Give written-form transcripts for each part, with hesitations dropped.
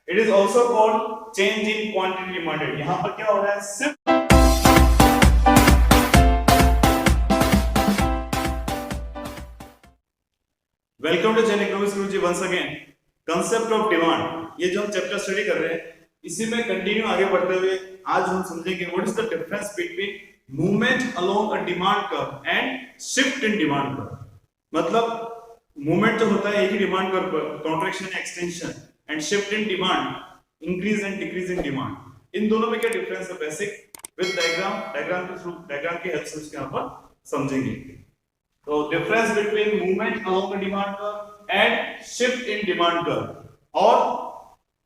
It is also called change in quantity demanded. यहां पर क्या हो रहा है, सिर्फ welcome to Jain Economics Guruji once again. Concept of demand, ये जो हम चैप्टर स्टडी कर रहे हैं इसी में कंटिन्यू आगे बढ़ते हुए आज हम समझेंगे what is the difference between movement along a demand curve and shift in demand curve. मतलब मूवमेंट जो होता है एक ही डिमांड कर्व पर, contraction extension, and shift in demand, increase and decrease in demand, इन दोनों में क्या डिफरेंस है बेसिक विद डायग्राम के थ्रू, डायग्राम की हेल्प से यहां पर समझेंगे। तो difference between movement along the demand curve and shift in demand curve, और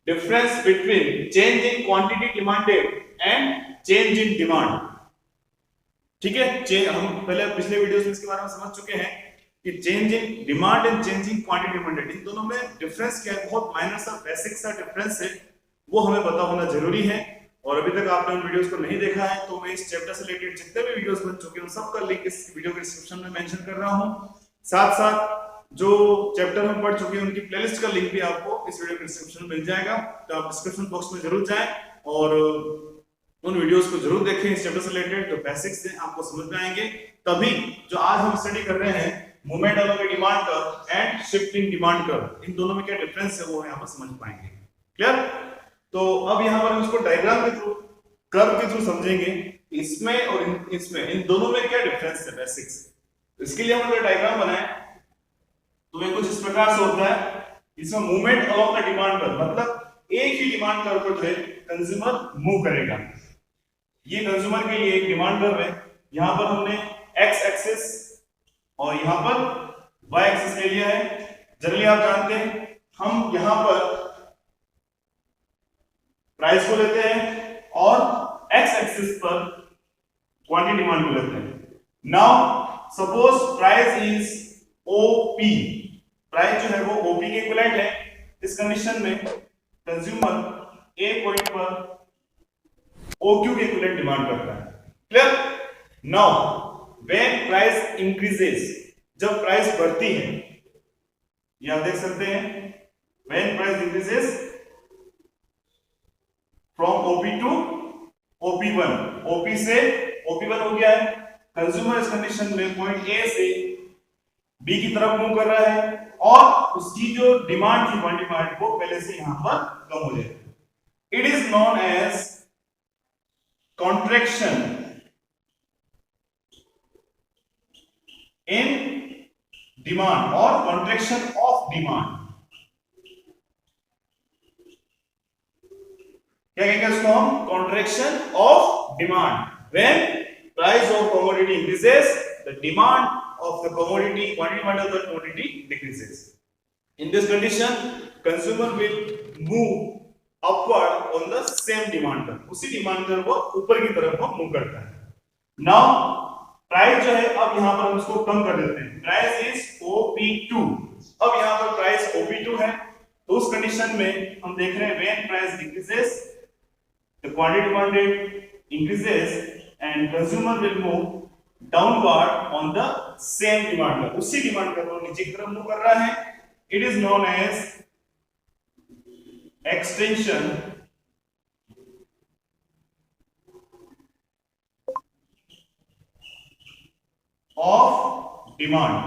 difference between change in quantity demanded and change in demand. ठीक है, हम पहले पिछले वीडियोस में इसके बारे में समझ चुके हैं कि change in demand and change in quantity demanded, इन दोनों में डिफरेंस क्या है, बहुत माइनर सा बेसिक सा डिफरेंस है, वो हमें पता होना जरूरी है। और अभी तक आपने उन वीडियोस को नहीं देखा है तो मैं इस चैप्टर से रिलेटेड जितने भी वीडियोस बन चुके हैं उन सबका लिंक इस वीडियो के डिस्क्रिप्शन में मेंशन कर रहा हूं। साथ साथ जो चैप्टर हम पढ़ चुके हैं उनकी प्लेलिस्ट का लिंक भी आपको इस वीडियो के डिस्क्रिप्शन में मिल जाएगा, तो आप डिस्क्रिप्शन बॉक्स में जरूर जाएं और उन वीडियोस को जरूर देखें। इस चैप्टर से रिलेटेड जो बेसिक्स हैं आपको समझ में आएंगे, तभी जो आज हम स्टडी कर रहे हैं movement along the demand curve and shifting demand curve, इन दोनों में क्या डिफरेंस है वो यहां पर समझ पाएंगे। क्लियर? तो अब यहां पर हम इसको डायग्राम के थ्रू, कर्व के थ्रू समझेंगे, इसमें और इसमें, इन दोनों में क्या डिफरेंस है बेसिक्स। तो इसके लिए हमने डायग्राम बनाया तो ये कुछ इस प्रकार से होता है। इसमें movement along the demand curve मतलब एक ही डिमांड कर्व पर जो है कंज्यूमर मूव करेगा। ये कंज्यूमर के लिए एक डिमांड कर्व है, यहां पर हमने एक्स एक्सिस और यहां पर वाई एक्सिस ले लिया है। जनरली आप जानते हैं हम यहां पर प्राइस को लेते हैं और एक्स एक्सिस पर क्वांटिटी डिमांड को लेते हैं। Now suppose price is OP, price जो है वो ओपी के इक्विवेलेंट है। इस कंडीशन में कंज्यूमर ए पॉइंट पर ओक्यू के इक्विवेलेंट डिमांड करता है। Clear? Now when price increases, जब प्राइस बढ़ती है, ये आप देख सकते हैं, when price increases from OP to OP1, OP से OP1 हो गया है। कंज्यूमर इस कंडीशन में पॉइंट ए से बी की तरफ मूव कर रहा है और उसकी जो डिमांड थी क्वांटिटी डिमांड वो पहले से यहां पर कम हो जाएगी। It is known as contraction in demand और कॉन्ट्रैक्शन ऑफ डिमांड। क्या कहेंगे इसको हम? Contraction of demand. When price of commodity increases, the demand of the commodity, quantity demand of the commodity decreases. In this condition, consumer will move upward on the same demand curve. उसी demand curve वो ऊपर की तरफ को move करता है। Now price जो है अब यहां पर हम इसको कम कर देते हैं। प्राइस इज OP2, अब यहां पर प्राइस OP2 है, तो उस कंडीशन में हम देख रहे हैं when price decreases, the quantity demanded increases and consumer will move downward on the same demand curve, उसी डिमांड कर्व को नीचे की तरफ मूव कर रहा है। It is known as extension of demand.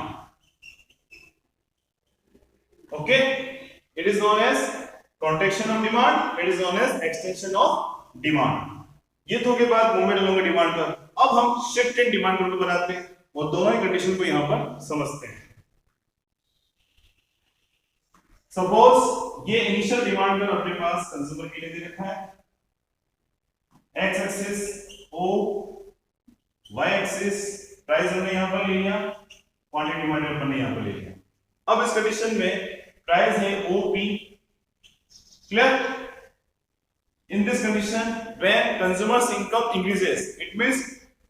Okay, it is known as contraction of demand, it is known as extension of demand. ये तो के बाद movement along the demand curve. अब हम शिफ्ट इन डिमांड कर्व बनाते हैं और दोनों ही कंडीशन को यहां पर समझते हैं। सपोज ये इनिशियल डिमांड कर्व अपने पास कंज्यूमर के लिए दे रखा है, X axis O, Y axis price हमने यहां पर ले लिया, क्वांटिटी डिमांड हमने यहां पर ले लिया। अब इस कंडीशन में प्राइस है OP। Clear? In this condition, when consumers' income increases, it means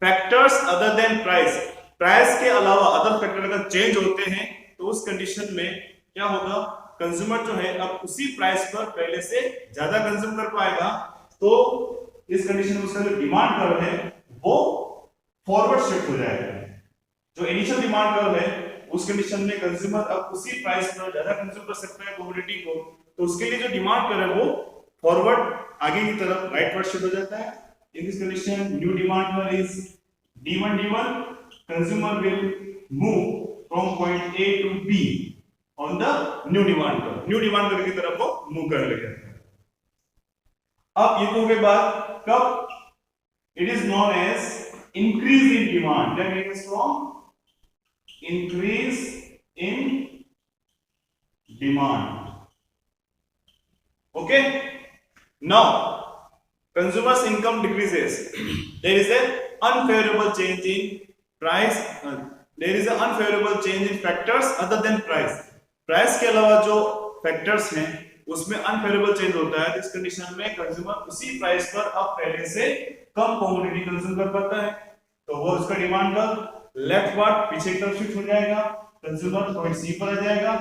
factors other than price, price के अलावा अदर फैक्टर अगर चेंज होते हैं तो उस कंडीशन में क्या होगा, कंज्यूमर जो है अब उसी प्राइस पर पहले से ज्यादा कंज्यूम कर पाएगा। तो इस कंडीशन में उसका जो डिमांड कर्व है वो फॉरवर्ड शिफ्ट हो जाएगा। जो इनिशियल डिमांड कर्व है उस कंडीशन में कंज्यूमर अब उसी प्राइस पर ज्यादा कंज्यूम कर सकता है कमोडिटी को, तो उसके लिए जो डिमांड कर्व है वो फॉरवर्ड आगे की तरफ राइटवर्ड शिफ्ट हो जाता है। In this condition new demand पर is D1 consumer will move from point A to B on the new demand पर, न्यू डिमांड पर की तरफ वो मूव करने लग जाता है। अब ये तो के बाद कब it is known as increase in demand, that means from increase in demand. Okay, now consumers income decreases, there is a unfavorable change in price, there is a unfavorable change in factors other than price, price के अलावा जो factors हैं उसमें unfavorable change होता है। इस condition में consumer उसी प्राइस पर अब पहले से कम कमोडिटी कंज्यूम कर पाता है, तो वो उसका डिमांड का लेफ्ट पार्ट पीछे की तरफ शिफ्ट हो जाएगा, कंज्यूमर पॉइंट सी पर आ जाएगा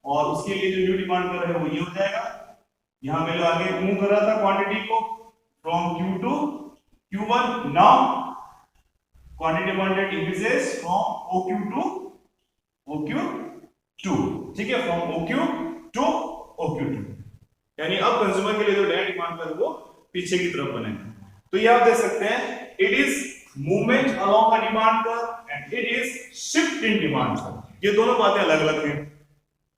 और उसके लिए जो न्यू डिमांड कर रहे हैं वो ये हो जाएगा। यहां मैं आगे मूव कर रहा था क्वांटिटी को from Q to Q1, now quantity demanded increases from OQ to OQ2, ठीक है, फ्रॉम OQ टू OQ2, यानी अब कंज्यूमर के लिए जो नया डिमांड है वो पीछे की तरफ बनेगा। तो ये आप देख सकते हैं it is movement along a demand curve and it is shift in demand curve, ये दोनों बातें अलग अलग हैं।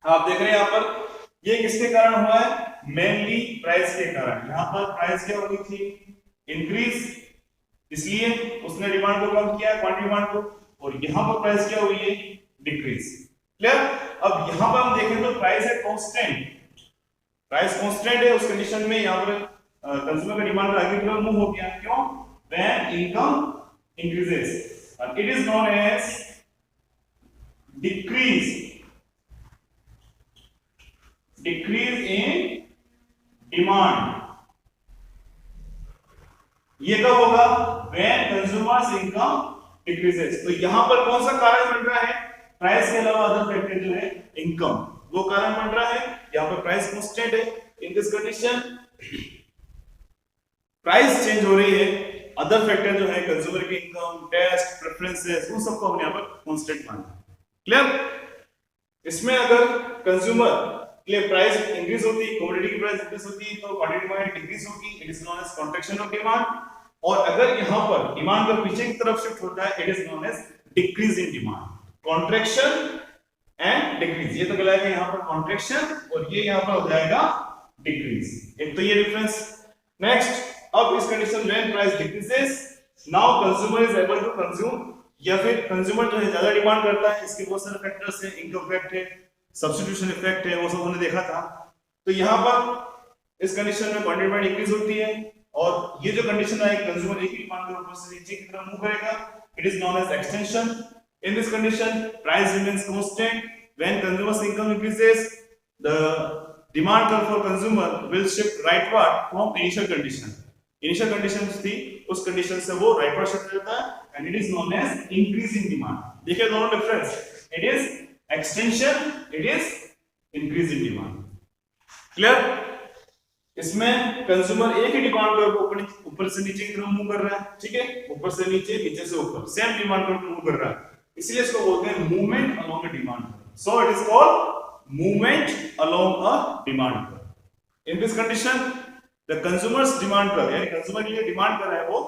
आप देख रहे हैं यहां पर ये किसके कारण हुआ है, मेनली प्राइस के कारण। यहां पर प्राइस क्या हो गई थी, इंक्रीज, इसलिए उसने डिमांड को कम किया क्वांटिटी डिमांड को, और यहां पर प्राइस क्या हुई है, डिक्रीज। क्लियर। अब यहां पर हम देखें तो प्राइस है कांस्टेंट, प्राइस कांस्टेंट है, उस कंडीशन में यहां पर कंज्यूमर का डिमांड आगे की तरफ मूव हो गया, क्यों, when income increases, it is known as decrease in demand. ये कब होगा, when consumers income decreases। तो यहां पर कौन सा कारण बन रहा है, प्राइस के अलावा अदर फैक्टर जो है इनकम, वो कारण बन रहा है। यहां पर प्राइस कांस्टेंट है, in this condition price change हो रही है, अदर फैक्टर जो है कंज्यूमर की इनकम, टेस्ट, प्रेफरेंसेस, उन सबको हमने यहां पर कांस्टेंट माना। क्लियर। इसमें अगर कंज्यूमर के प्राइस इंक्रीज होती है, कमोडिटी की प्राइस इंक्रीज होती है, तो क्वांटिटी डिमांड डिक्रीज होगी, it is known as contraction of demand. और अगर यहां पर डिमांड का पीछे की तरफ शिफ्ट होता है, it is known as decrease in demand, contraction and decrease. ये तो कहलाएगा यहां पर कॉन्ट्रैक्शन और ये यहां पर हो जाएगा डिक्रीज। एक तो ये डिफरेंस। नेक्स्ट, अब इस condition when price decreases, now consumer is able to consume, या फिर कंज्यूमर जो है ज्यादा डिमांड करता है, इसके बहुत सारे फैक्टर्स हैं, इनकम फैक्टर है, सब्स्टिट्यूशन इफेक्ट है, वो सब हमने देखा था। तो यहां पर इस कंडीशन में क्वांटिटी डिमांड इंक्रीज होती है और ये जो कंडीशन है कंज्यूमर एक ही डिमांड के ऊपर से नीचे की तरफ मूव करेगा, it is known as extension. In this condition price remains constant, when consumers income increases the demand curve for consumer will shift rightward from initial condition. Initial condition थी उस कंडीशन से वो राइटवर्ड शिफ्ट होता है and it is known as increase in demand. देखिए दोनों difference, it is extension, it is increase in demand. Clear. इसमें consumer एक ही डिमांड को ऊपर से नीचे की तरफ मूव कर रहा है, ठीक है, ऊपर से नीचे, नीचे से ऊपर, सेम डिमांड को मूव कर रहा है, इसलिए इसको बोलते हैं movement along a demand. So it is called movement along a demand. In this condition the consumers demand कर, यानी कंज्यूमर के लिए डिमांड कर रहा है वो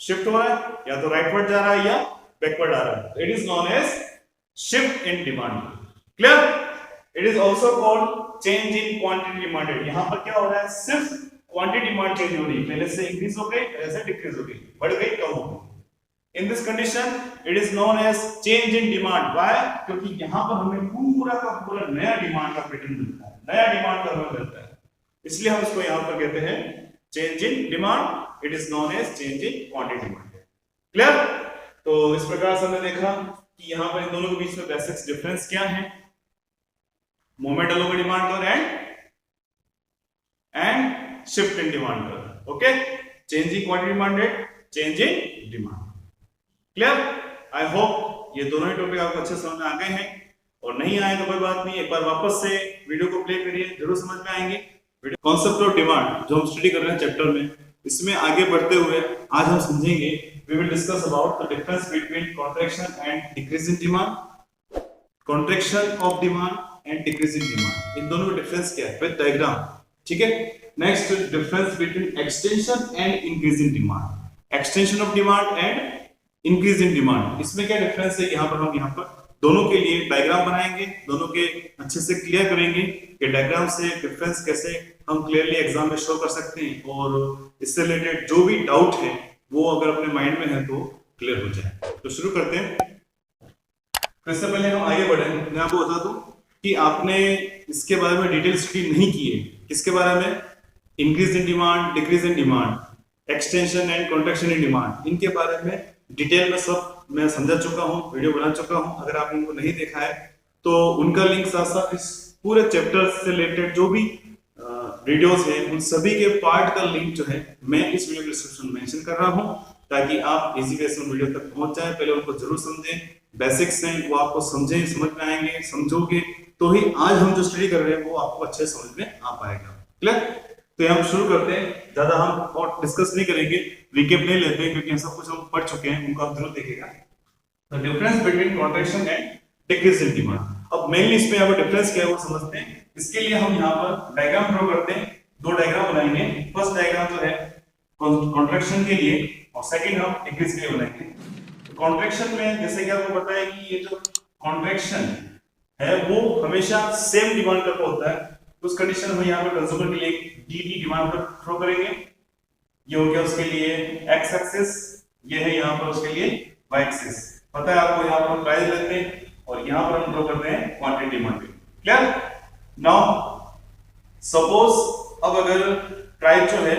शिफ्ट हो रहा है, या तो राइटवर्ड जा रहा है या बैकवर्ड आ रहा है, it is known as shift in demand. Clear? It is also called change in quantity demanded. यहां पर क्या हो रहा है, सिर्फ क्वांटिटी डिमांड चेंज हो रही है, पहले से इंक्रीज हो गई, पहले से डिक्रीज हो गई, बढ़ गई, कम हो गई। In this condition it is known as change in demand. Why? क्योंकि यहां पर हमें पूरा का पूरा नया डिमांड का पैटर्न मिलता है, नया डिमांड का हमें मिलता है, इसलिए हम इसको यहां पर कहते हैं change in demand. It is known as change in quantity demanded. Clear? तो इस प्रकार से हमने देखा कि यहां पर इन दोनों के बीच में बेसिक्स डिफरेंस क्या है, movement along demand curve and shift in demand curve. Okay, change in quantity demanded, change in demand. Clear. I hope ये दोनों ही टॉपिक आपको अच्छे समझ में आ गए हैं, और नहीं आए तो कोई बात नहीं, एक बार वापस से वीडियो को प्ले करिए, जरूर समझ में आएंगे। कॉन्सेप्ट ऑफ डिमांड जो हम स्टडी कर रहे हैं चैप्टर में, इसमें आगे बढ़ते हुए आज हम समझेंगे, we will discuss about the difference between contraction and decrease in demand, contraction of demand and decrease in demand। इन दोनों में डिफरेंस क्या है विद डायग्राम। ठीक है। Next, difference between extension and increase in demand. Extension of demand and increase in demand, इसमें क्या difference है, यहाँ पर हम यहाँ पर दोनों के लिए डायग्राम बनाएंगे, दोनों के अच्छे से क्लियर करेंगे कि डायग्राम से डिफरेंस कैसे हम क्लियरली एग्जाम में शो कर सकते हैं, और इससे रिलेटेड जो भी डाउट है वो अगर अपने माइंड में है तो क्लियर हो जाए। तो शुरू करते हैं। तो इससे पहले हम आगे बढ़े, मैं आपको बता दूं कि आपने इसके बारे में डिटेल स्टडी नहीं की है। किसके बारे में? Increase in demand, decrease in demand, extension and contraction in demand, इनके बारे में डिटेल में सब मैं समझा चुका हूँ, वीडियो बना चुका हूँ। अगर आपने उनको नहीं देखा है तो उनका लिंक साथ साथ इस पूरे चैप्टर से रिलेटेड जो भी वीडियोस हैं उन सभी के पार्ट का लिंक जो है मैं इस वीडियो डिस्क्रिप्शन में मेंशन कर रहा हूँ, ताकि आप इजी वे से उन वीडियो तक पहुंच जाए। पहले उनको जरूर समझें, बेसिक्स हैं वो आपको समझें, समझ में आएंगे, समझोगे तो ही आज हम जो स्टडी कर रहे हैं वो आपको अच्छे समझ में आ पाएगा। क्लियर? तो हम शुरू करते हैं, ज्यादा हम और डिस्कस नहीं करेंगे, रिकैप नहीं लेते हैं क्योंकि सब कुछ हम पढ़ चुके हैं, उनको आप जरूर देखिएगा। तो difference between contraction and decrease in demand. अब मेनली इसमें यहाँ पर डिफरेंस क्या है वो समझते हैं। इसके लिए हम यहाँ पर डायग्राम ड्रॉ करते हैं, दो डायग्राम बनाएंगे। फर्स्ट डायग्राम जो है कॉन्ट्रैक्शन के लिए और सेकंड हम डिक्रीज के लिए बनाएंगे। कॉन्ट्रैक्शन में जैसे कि आपको पता है कि ये जो कॉन्ट्रैक्शन है वो हमेशा सेम डिमांड का होता है। उस कंडीशन में यहाँ पर कंज्यूमर के लिए डी डिमांड पर थ्रो करेंगे। ये हो गया उसके लिए एक्स एक्सिस, ये है यहाँ पर उसके लिए वाई एक्सिस। पता है आपको, यहाँ पर हम प्राइस लेते हैं और यहाँ पर हम ड्रॉ करते हैं quantity demand. Clear? Now suppose अब अगर प्राइस जो है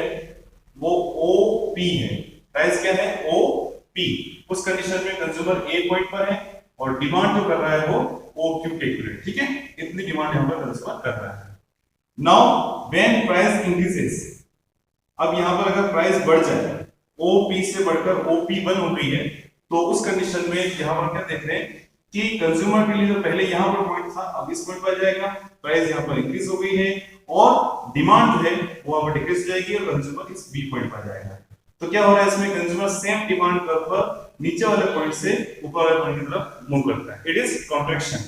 वो OP है, प्राइस क्या है OP, उस कंडीशन में कंज्यूमर ए पॉइंट पर है और डिमांड जो कर रहा है वो OQ टेक रेट। ठीक है, इतनी डिमांड यहाँ पर कंज्यूमर कर रहा है। नाउ व्हेन प्राइस इंक्रीजेस, अब यहां पर अगर प्राइस बढ़ जाए, OP से बढ़कर OP1 हो गई है, तो उस कंडीशन में यहां पर क्या देख रहे हैं कि कंज्यूमर के लिए जो पहले यहां पर पॉइंट था अब इस पॉइंट पर जाएगा, प्राइस यहां पर इंक्रीज हो गई है और डिमांड जो है वो अब डिक्रीज हो जाएगी और कंज्यूमर इस B पॉइंट पर जाएगा। तो क्या हो रहा है इसमें, कंज्यूमर सेम डिमांड कर्व पर नीचे वाले पॉइंट से ऊपर वाले पॉइंट की तरफ मूव करता है। It is contraction.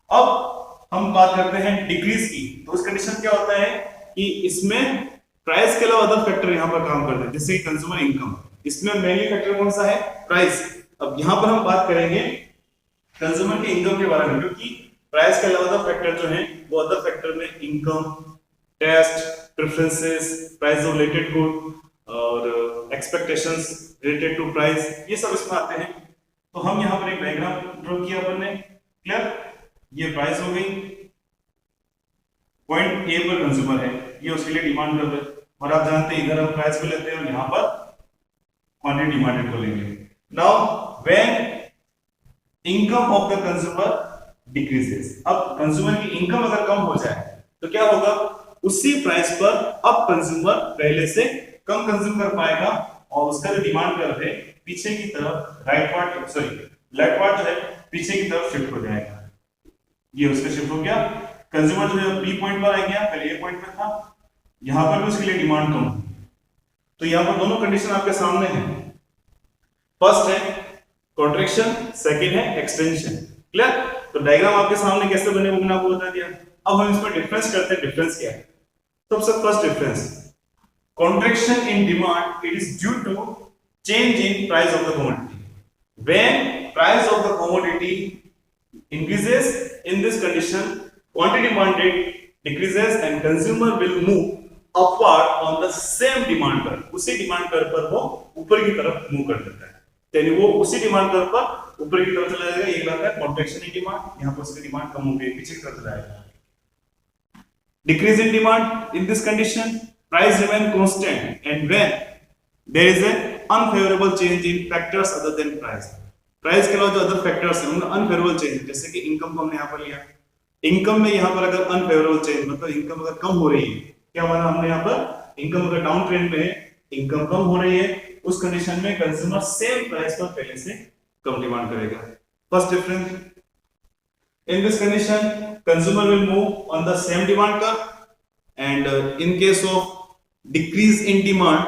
अब हम बात करते हैं डिक्रीज की। तो उस कंडीशन क्या होता है कि इसमें प्राइस के अलावा अदर फैक्टर यहां पर काम करते हैं, जैसे कंज्यूमर इनकम। इसमें मेनली फैक्टर कौन सा है? प्राइस। अब यहां पर हम बात करेंगे कंज्यूमर के इनकम के बारे में, क्योंकि प्राइस के अलावा अदर फैक्टर जो है वो अदर फैक्टर में income, taste, preferences, price of related good और एक्सपेक्टेशंस रिलेटेड टू प्राइस, ये सब इसमें आते हैं। तो हम यहां पर एक डायग्राम ड्रॉ किया अपन ने। क्लियर? ये प्राइस हो गई, पॉइंट ए पर कंज्यूमर है, ये उसके लिए डिमांड कर रहे हैं और आप जानते हैं इधर हम प्राइस को लेते हैं और यहां पर क्वांटिटी डिमांडेड को लेंगे। Now when income of the consumer decreases, अब कंज्यूमर की इनकम अगर कम हो जाए तो क्या होगा, उसी प्राइस पर अब कंज्यूमर पहले से कम कंज्यूम कर पाएगा और उसका जो डिमांड कर है पीछे की तरफ लेफ्ट पार्ट जो है पीछे की तरफ शिफ्ट हो जाएगा। ये उसका शिफ्ट हो गया, कंज्यूमर जो है B पॉइंट पर आ गया, पहले A पॉइंट पे था, यहां पर भी उसके लिए डिमांड कम। तो यहां पर दोनों कंडीशन आपके सामने है। फर्स्ट है कॉन्ट्रैक्शन, सेकंड है एक्सटेंशन। क्लियर? तो डायग्राम आपके सामने कैसे बने वो मैंने आपको बता दिया। अब हम इसमें डिफरेंस करते हैं। डिफरेंस क्या है? सबसे first difference, contraction in demand it is due to change in price of the commodity. When price of the commodity increases, in this condition quantity demanded decreases and consumer will move upward on the same demand curve। उसी demand curve पर वो ऊपर की तरफ move कर देता है, यानी वो उसी डिमांड कर्व पर ऊपर की तरफ चला जाएगा। ये बात है कॉन्ट्रैक्शन इन डिमांड, यहां पर उसकी डिमांड कम हो गई, पीछे की तरफ चला जाएगा। Decrease in demand, in this condition price remain constant and when there is an unfavorable change in factors other than price। Price के अलावा जो अदर फैक्टर्स हैं उनमें अनफेवरेबल चेंज, जैसे कि इनकम को हमने यहाँ पर लिया, इनकम में यहाँ पर अगर अनफेवरेबल चेंज मतलब इनकम अगर कम हो रही है, क्या माना हमने यहाँ पर, इनकम अगर डाउन ट्रेंड में है, इनकम कम हो रही है, उस कंडीशन में कंज्यूमर सेम प्राइस पर पहले से कम डिमांड करेगा। First difference, in this condition consumer will move on the same demand curve and in case of decrease in demand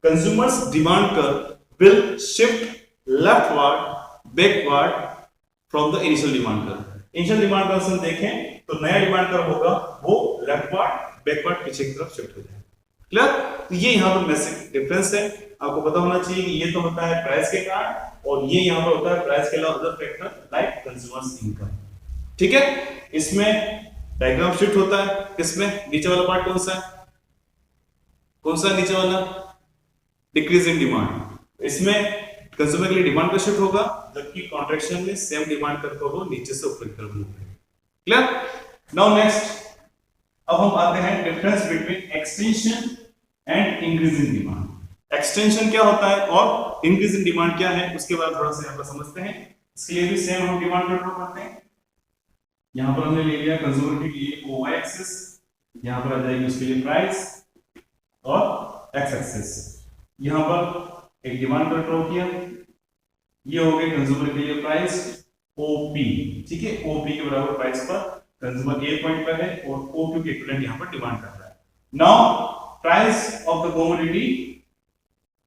consumers demand curve will shift leftward backward from the initial demand curve. Initial demand curve से देखें तो नया demand curve होगा वो leftward backward पीछे की तरफ shift हो जाएगा। क्लियर? तो ये यहाँ पर बेसिक डिफरेंस है। आपको पता होना चाहिए कि ये तो होता है प्राइस के कारण और ये यहाँ पर होता है प्राइस के अलावा other factor like consumers income. ठीक है, इसमें डायग्राम शिफ्ट होता है किसमें, नीचे वाला पार्ट कौन सा है, कौन सा नीचे वाला, डिक्रीज इन डिमांड। इसमें कंज्यूमर के लिए डिमांड का शिफ्ट होगा जबकि कॉन्ट्रैक्शन में सेम डिमांड करते हुए नीचे से ऊपर की तरफ मूव करेगा। क्लियर? नाउ नेक्स्ट, अब हम आते हैं difference between extension and increase in demand. Extension क्या होता है और इंक्रीज इन डिमांड क्या है, उसके बाद थोड़ा सा यहाँ पर समझते हैं। इसके लिए भी सेम हम डिमांड ड्रॉ करते हैं। यहाँ पर हमने ले लिया कंज्यूमर के लिए OY एक्सिस, यहाँ पर आ जाएगी उसके लिए प्राइस और X एक्सिस। यहाँ पर एक डिमांड कर्व ड्रॉ किया, ये हो गए कंज्यूमर के लिए प्राइस OP। ठीक है, OP के बराबर प्राइस पर कंज्यूमर A पॉइंट पर है और OQ के इक्विवेलेंट यहाँ पर डिमांड कर रहा है। Now price of the commodity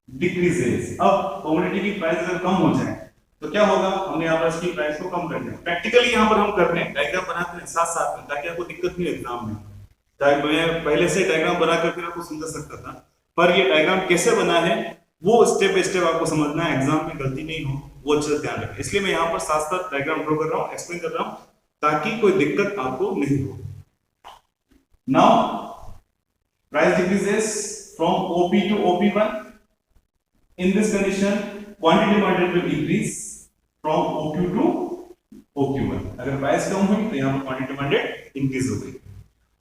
decreases. अब कमोडिटी की प्राइस अगर कम हो जाए तो क्या होगा, हमने यहाँ पर इसकी प्राइस को कम कर दिया। प्रैक्टिकली यहाँ पर हम कर रहे हैं, डायग्राम बनाते हैं साथ साथ में ताकि आपको दिक्कत नहीं एग्जाम में। मैं पहले से डायग्राम बनाकर फिर आपको समझा सकता था, पर ये डायग्राम कैसे बना है वो स्टेप बाय स्टेप आपको समझना है, एग्जाम में गलती नहीं हो वो अच्छे से ध्यान रखें। इसलिए मैं यहाँ पर साथ साथ डायग्राम ड्रॉ कर रहा हूँ, एक्सप्लेन कर रहा हूँ ताकि कोई दिक्कत आपको नहीं हो। Now price decreases from OP to OP1। In this condition, quantity demanded will increase from OQ to OQ1। अगर प्राइस कम हुई तो यहाँ पर क्वांटिटी डिमांडेड इंक्रीज हो गई।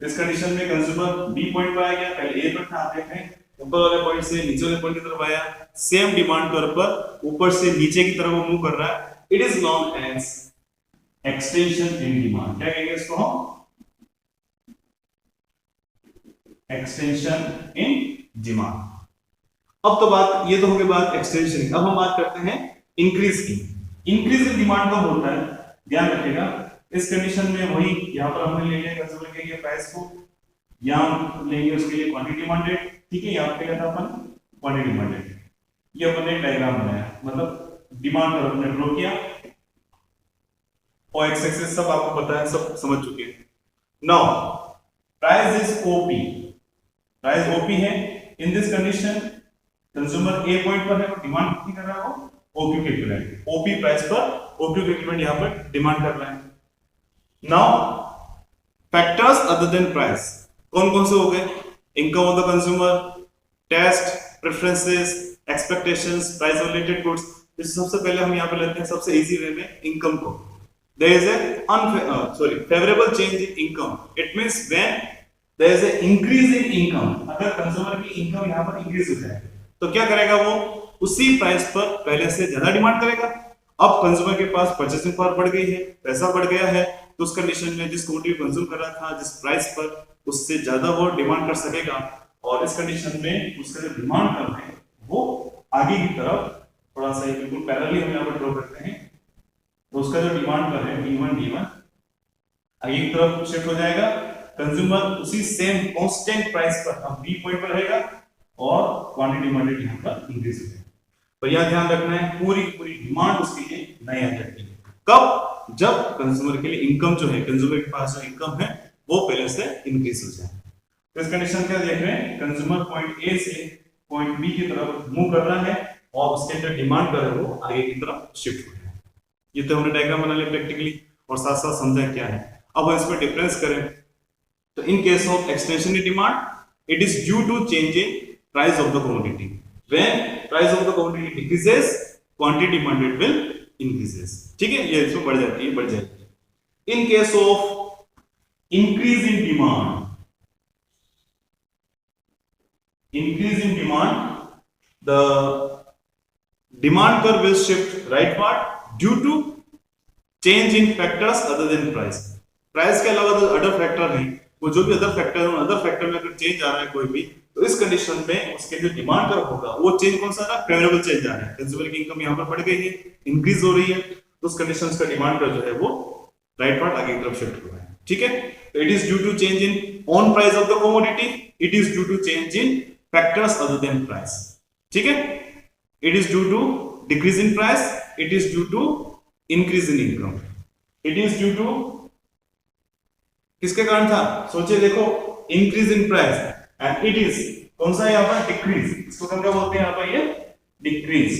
इस कंडीशन में कंज्यूमर B पॉइंट पर आ गया, पहले A पर था, आप देख रहे हैं ऊपर वाले पॉइंट से नीचे वाले पॉइंट की तरफ आया, सेम डिमांड कर्व पर ऊपर से नीचे की तरफ वो मूव कर रहा है। It is known as extension in demand. क्या कहेंगे इसको हम, एक्सटेंशन इन डिमांड। अब तो बात, ये तो हो गई बात एक्सटेंशन की। अब हम बात करते हैं इंक्रीज की। इंक्रीज इन डिमांड कब होता है, ध्यान रखिएगा। इस कंडीशन में वही यहाँ पर हमने ले लिया कंज्यूमर के लिए प्राइस को, यहाँ लेंगे उसके लिए क्वांटिटी डिमांडेड। ठीक है, यहाँ पे क्या था अपन, क्वांटिटी डिमांडेड। ये अपन ने डायग्राम बनाया, मतलब डिमांड कर्व हमने ड्रॉ किया और एक्स एक्सिस सब आपको पता है, सब समझ चुके हैं। Now price is OP, price OP है। In this condition consumer A point पर है और डिमांड कितनी कर रहा है वो, OQ के इक्विवेलेंट। OP प्राइस पर OQ के इक्विवेलेंट यहाँ पर डिमांड कर रहा है। Now factors other than price कौन कौन से हो गए, income of the consumer, taste, preferences, expectations, price related goods. इस सबसे पहले हम यहाँ पे लेते हैं सबसे इजी वे में इनकम को। There is a favourable change in income. It means when there is a increase in income. अगर कंज्यूमर की इनकम यहाँ पर इंक्रीज हो जाए तो क्या करेगा, वो उसी प्राइस पर पहले से ज्यादा डिमांड करेगा। अब कंज्यूमर के पास परचेसिंग पावर बढ़ गई है, पैसा बढ़ गया है, तो उस कंडीशन में जिस क्वांटिटी कंज्यूम कर रहा था जिस प्राइस पर, उससे ज्यादा वो डिमांड कर सकेगा। और इस कंडीशन में उसका जो डिमांड कर रहे हैं वो आगे की तरफ थोड़ा सा बिल्कुल पैरेलली हम यहाँ पर ड्रॉ करते हैं, तो उसका जो डिमांड कर रहे हैं D1 आगे की तरफ शिफ्ट हो जाएगा। कंज्यूमर उसी सेम कांस्टेंट प्राइस पर अब B पॉइंट पर रहेगा और क्वांटिटी डिमांडेड यहाँ पर इंक्रीज हो जाएगा। तो यह ध्यान रखना है, पूरी पूरी डिमांड उसके लिए नई आ जाती है। कब, जब कंज्यूमर के लिए इनकम जो है, कंज्यूमर के पास जो इनकम है वो पहले से इंक्रीज हो जाए। तो इस कंडीशन क्या देख रहे हैं, कंज्यूमर पॉइंट A से पॉइंट B की तरफ मूव कर रहा है और उसके जो डिमांड कर रहा है वो आगे की तरफ शिफ्ट हो रहा है। ये तो हमने डायग्राम बना लिया प्रैक्टिकली और साथ साथ समझा क्या है। अब हम इसमें डिफरेंस करें तो in case of extension in demand it is due to change in price of the commodity. When price of the commodity decreases, quantity demanded will increases. ठीक है, ये इसमें बढ़ जाती है। In case of increase in demand, the demand curve will shift rightward due to change in factors other than price. Price के अलावा जो अदर फैक्टर हैं, वो जो भी अदर फैक्टर है, अदर फैक्टर में अगर चेंज आ रहा है कोई भी, तो इस कंडीशन में उसके जो डिमांड कर्व होगा वो चेंज कौन सा रहा, फेवरेबल चेंज आ रहा है। कंज्यूमर की इनकम यहाँ पर बढ़ गई है, इंक्रीज हो रही है, तो उस कंडीशन का डिमांड कर्व जो है वो राइट पार्ट आगे की तरफ शिफ्ट हो रहा है। ठीक है, तो it is due to change in on price of the commodity, it is due to change in factors other than price. ठीक है, it is due to decrease in price, it is due to increase in income, it is due to किसके कारण था, सोचिए देखो, increase in price and it is कौन सा यहाँ पर डिक्रीज, इसको हम क्या बोलते हैं यहाँ पर, ये डिक्रीज,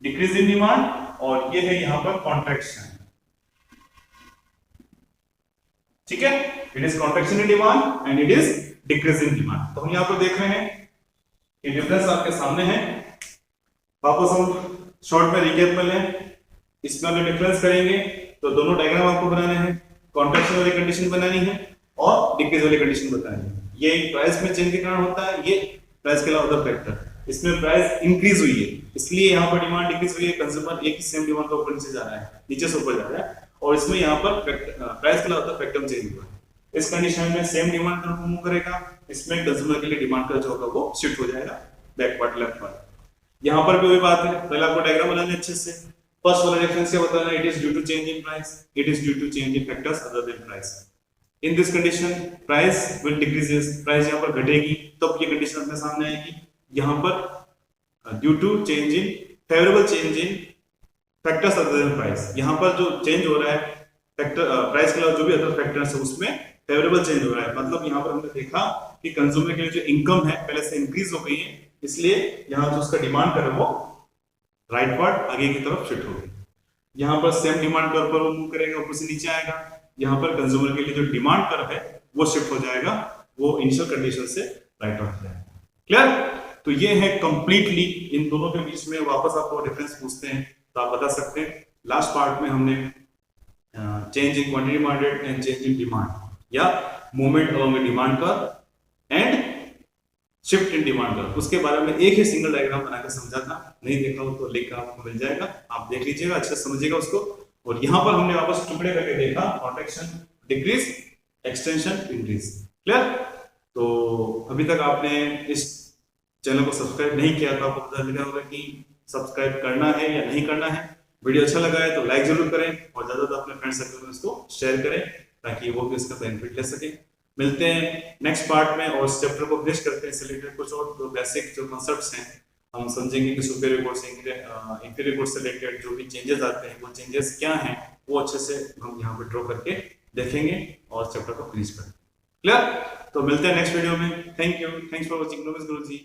डिक्रीज इन डिमांड, और ये है यहाँ पर कॉन्ट्रैक्शन, ठीक है, it is contraction in demand and it is decrease in demand. तो हम यहाँ पर देख रहे हैं कि डिफरेंस आपके सामने है। वापस हम शॉर्ट में रिकैप कर लें, इसमें अगर डिफरेंस करेंगे तो दोनों डायग्राम आपको बनाने हैं, कॉन्ट्रैक्शन वाली कंडीशन बनानी है और डिक्रीज वाली कंडीशन बतानी है। ये प्राइस में चेंज के कारण होता है, ये प्राइस के अलावा अदर फैक्टर, इसमें प्राइस इंक्रीज हुई है इसलिए यहाँ पर डिमांड डिक्रीज हुई है, कंज्यूमर एक ही सेम डिमांड का ऊपर नीचे जा रहा है, नीचे से ऊपर जा रहा है, और इसमें यहाँ पर प्राइस के अलावा अदर फैक्टर चेंज हुआ है। इस कंडीशन में सेम डिमांड का मूव करेगा, इसमें कंज्यूमर के लिए डिमांड का जो होगा वो शिफ्ट हो जाएगा बैकवर्ड लेफ्टवर्ड। यहाँ पर भी वही बात है, पहले आपको डायग्राम बनाना अच्छे से। फर्स्ट वाला रेफरेंस क्या बताना है, it is due to change in price, it is due to change in factors other than price. In this condition price will decreases, price यहाँ पर घटेगी, तब ये कंडीशन अपने सामने आएगी। यहाँ पर due to change in favourable change in factors other than price, यहाँ पर जो चेंज हो रहा है फैक्टर प्राइस के अलावा जो भी अदर फैक्टर्स है उसमें फेवरेबल चेंज हो रहा है। मतलब यहाँ पर हमने देखा कि कंज्यूमर के लिए जो इनकम है पहले से इंक्रीज हो गई है, इसलिए यहाँ जो उसका डिमांड कर वो राइट पार्ट आगे की तरफ शिफ्ट होगी। यहाँ पर सेम डिमांड कर्व पर वो मूव करेगा, ऊपर से नीचे आएगा। यहाँ पर कंज्यूमर के लिए जो डिमांड कर्व है वो शिफ्ट हो जाएगा, वो इनिशियल कंडीशन से राइट ऑफ जाएगा। क्लियर? तो ये है कंप्लीटली इन दोनों के बीच में। वापस आपको डिफरेंस पूछते हैं तो आप बता सकते हैं। लास्ट पार्ट में हमने change in quantity demanded and change in demand या movement along demand curve and shift in demand curve, उसके बारे में एक ही सिंगल डायग्राम बनाकर समझा था। नहीं देखा हो तो लिंक आपको मिल जाएगा, आप देख लीजिएगा, अच्छे से समझिएगा उसको। और यहाँ पर हमने वापस टुकड़े करके देखा, contraction decrease, extension increase. Clear? तो अभी तक आपने इस चैनल को सब्सक्राइब नहीं किया तो आपको पता चलेगा होगा कि सब्सक्राइब करना है या नहीं करना है। वीडियो अच्छा लगा है तो लाइक जरूर करें और ज्यादा अपने फ्रेंड सर्कल में इसको शेयर करें ताकि वो भी इसका बेनिफिट ले सके। मिलते हैं नेक्स्ट पार्ट में और इस चैप्टर को फिनिश करते हैं। इससे रिलेटेड कुछ और जो बेसिक जो कॉन्सेप्ट्स हैं हम समझेंगे कि सुपीरियर कोड से इंफीरियर कोड से रिलेटेड जो भी चेंजेस आते हैं वो चेंजेस क्या हैं, वो अच्छे से हम यहाँ पे ड्रॉ करके देखेंगे और चैप्टर को फिनिश करेंगे। क्लियर? तो मिलते हैं नेक्स्ट वीडियो में। Thank you, thanks for watching. Guruji.